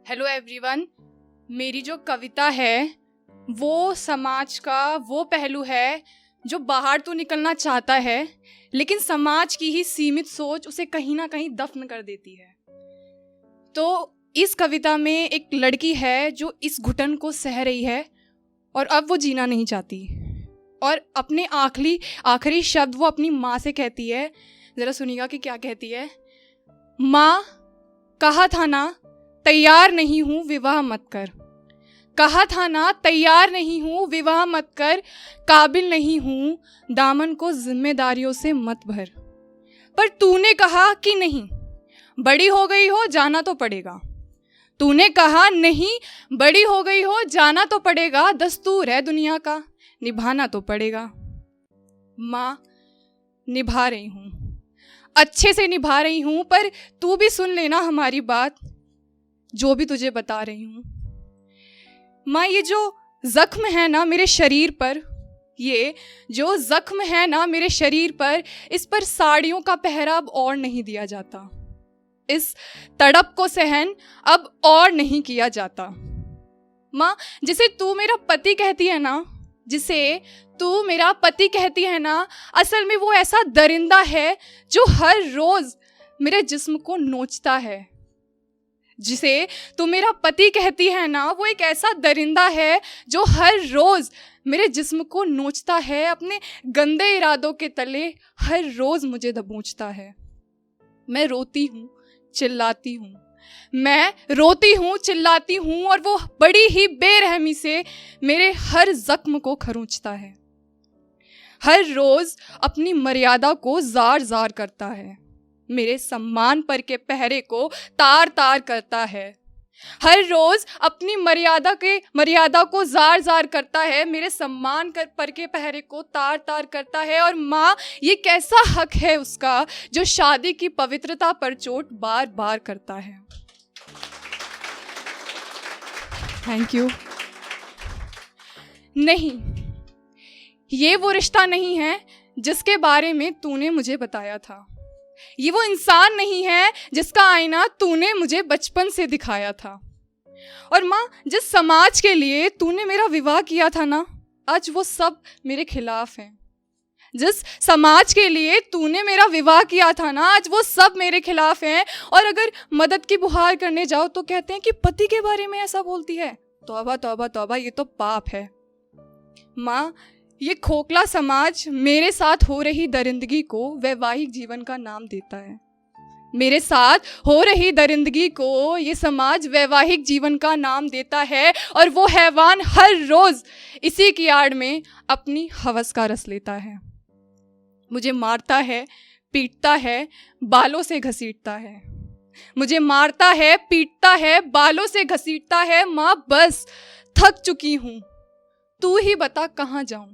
Hello everyone. मेरी जो कविता है वो समाज का वो पहलू है जो बाहर तो निकलना चाहता है, लेकिन समाज की ही सीमित सोच उसे कहीं ना कहीं दफन कर देती है। तो इस कविता में एक लड़की है जो इस घुटन को सह रही है और अब वो जीना नहीं चाहती, और अपने आखिरी शब्द वो अपनी माँ से कहती है। ज़रा सुनिएगा कि क्या कहती है। माँ, कहा था ना तैयार नहीं हूँ विवाह मत कर, कहा था ना तैयार नहीं हूँ विवाह मत कर, काबिल नहीं हूँ दामन को जिम्मेदारियों से मत भर। पर तूने कहा कि नहीं, बड़ी हो गई हो जाना तो पड़ेगा। तूने कहा नहीं, बड़ी हो गई हो जाना तो पड़ेगा, दस्तूर है दुनिया का निभाना तो पड़ेगा। माँ, निभा रही हूँ, अच्छे से निभा रही हूँ, पर तू भी सुन लेना हमारी बात, जो भी तुझे बता रही हूँ। माँ, ये जो जख्म है ना मेरे शरीर पर, ये जो जख्म है ना मेरे शरीर पर, इस पर साड़ियों का पहरा अब और नहीं दिया जाता। इस तड़प को सहन अब और नहीं किया जाता। माँ, जिसे तू मेरा पति कहती है ना, जिसे तू मेरा पति कहती है ना, असल में वो ऐसा दरिंदा है जो हर रोज मेरे जिस्म को नोचता है। जिसे तू मेरा पति कहती है ना, वो एक ऐसा दरिंदा है जो हर रोज मेरे जिस्म को नोचता है, अपने गंदे इरादों के तले हर रोज मुझे दबोचता है। मैं रोती हूँ, चिल्लाती हूँ, मैं रोती हूँ, चिल्लाती हूँ, और वो बड़ी ही बेरहमी से मेरे हर जख्म को खरोंचता है। हर रोज अपनी मर्यादा को जार जार करता है, मेरे सम्मान पर के पहरे को तार तार करता है। हर रोज अपनी मर्यादा को जार जार करता है, मेरे सम्मान पर के पहरे को तार तार करता है। और माँ, ये कैसा हक है उसका जो शादी की पवित्रता पर चोट बार बार करता है। Thank you. नहीं, ये वो रिश्ता नहीं है जिसके बारे में तूने मुझे बताया था। ये वो इंसान नहीं है जिसका आईना तूने मुझे बचपन से दिखाया था। और माँ, जिस समाज के लिए तूने मेरा विवाह किया था ना, आज वो सब मेरे खिलाफ हैं। जिस समाज के लिए तूने मेरा विवाह किया था ना, आज वो सब मेरे खिलाफ हैं। और अगर मदद की गुहार करने जाओ तो कहते हैं कि पति के बारे में ऐसा बोलती है। तौबा तौबा तौबा, ये तो पाप है। माँ, ये खोखला समाज मेरे साथ हो रही दरिंदगी को वैवाहिक जीवन का नाम देता है। मेरे साथ हो रही दरिंदगी को ये समाज वैवाहिक जीवन का नाम देता है, और वो हैवान हर रोज इसी की आड़ में अपनी हवस का रस लेता है। मुझे मारता है, पीटता है, बालों से घसीटता है। मुझे मारता है, पीटता है, बालों से घसीटता है। माँ, बस थक चुकी हूँ। तू ही बता कहाँ जाऊं,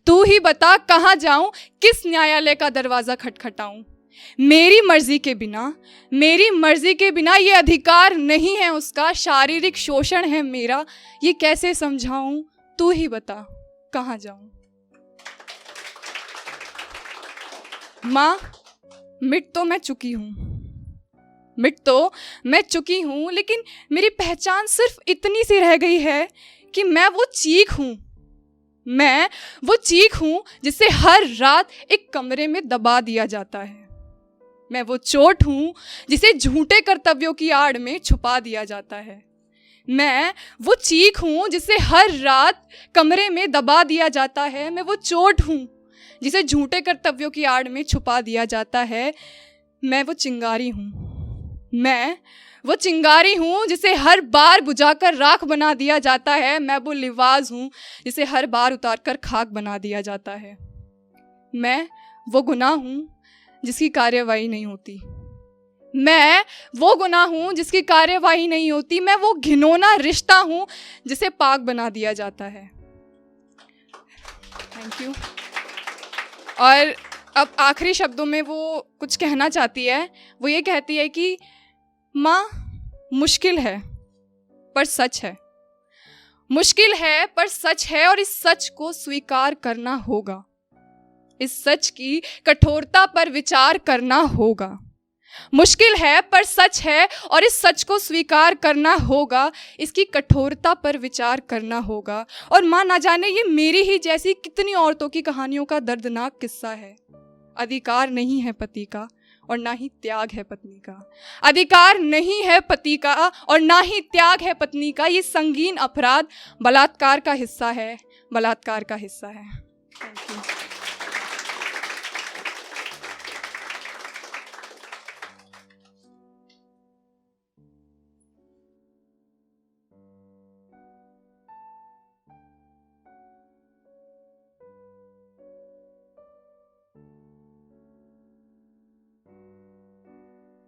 तू ही बता कहाँ जाऊं, किस न्यायालय का दरवाजा खटखटाऊं। मेरी मर्जी के बिना ये अधिकार नहीं है उसका, शारीरिक शोषण है मेरा, ये कैसे समझाऊं। तू ही बता कहाँ जाऊं। माँ, मिट तो मैं चुकी हूं, लेकिन मेरी पहचान सिर्फ इतनी सी रह गई है कि मैं वो चीख हूं जिसे हर रात एक कमरे में दबा दिया जाता है। मैं वो चोट हूं जिसे झूठे कर्तव्यों की आड़ में छुपा दिया जाता है। मैं वो चीख हूं जिसे हर रात कमरे में दबा दिया जाता है। मैं वो चोट हूं जिसे झूठे कर्तव्यों की आड़ में छुपा दिया जाता है। मैं वो चिंगारी हूँ जिसे हर बार बुझाकर राख बना दिया जाता है। मैं वो लिवाज हूँ जिसे हर बार उतारकर खाक बना दिया जाता है। मैं वो गुनाह हूँ जिसकी कार्यवाही नहीं होती। मैं वो घिनौना रिश्ता हूँ जिसे पाक बना दिया जाता है। Thank you. और अब आखिरी शब्दों में वो कुछ कहना चाहती है। वो ये कहती है कि माँ, मुश्किल है पर सच है, और इस सच को स्वीकार करना होगा। इस सच की कठोरता पर विचार करना होगा। मुश्किल है पर सच है, और इस सच को स्वीकार करना होगा, इसकी कठोरता पर विचार करना होगा। और माँ ना जाने ये मेरी ही जैसी कितनी औरतों की कहानियों का दर्दनाक किस्सा है। अधिकार नहीं है पति का और ना ही त्याग है पत्नी का। अधिकार नहीं है पति का और ना ही त्याग है पत्नी का। ये संगीन अपराध बलात्कार का हिस्सा है, बलात्कार का हिस्सा है। Thank you.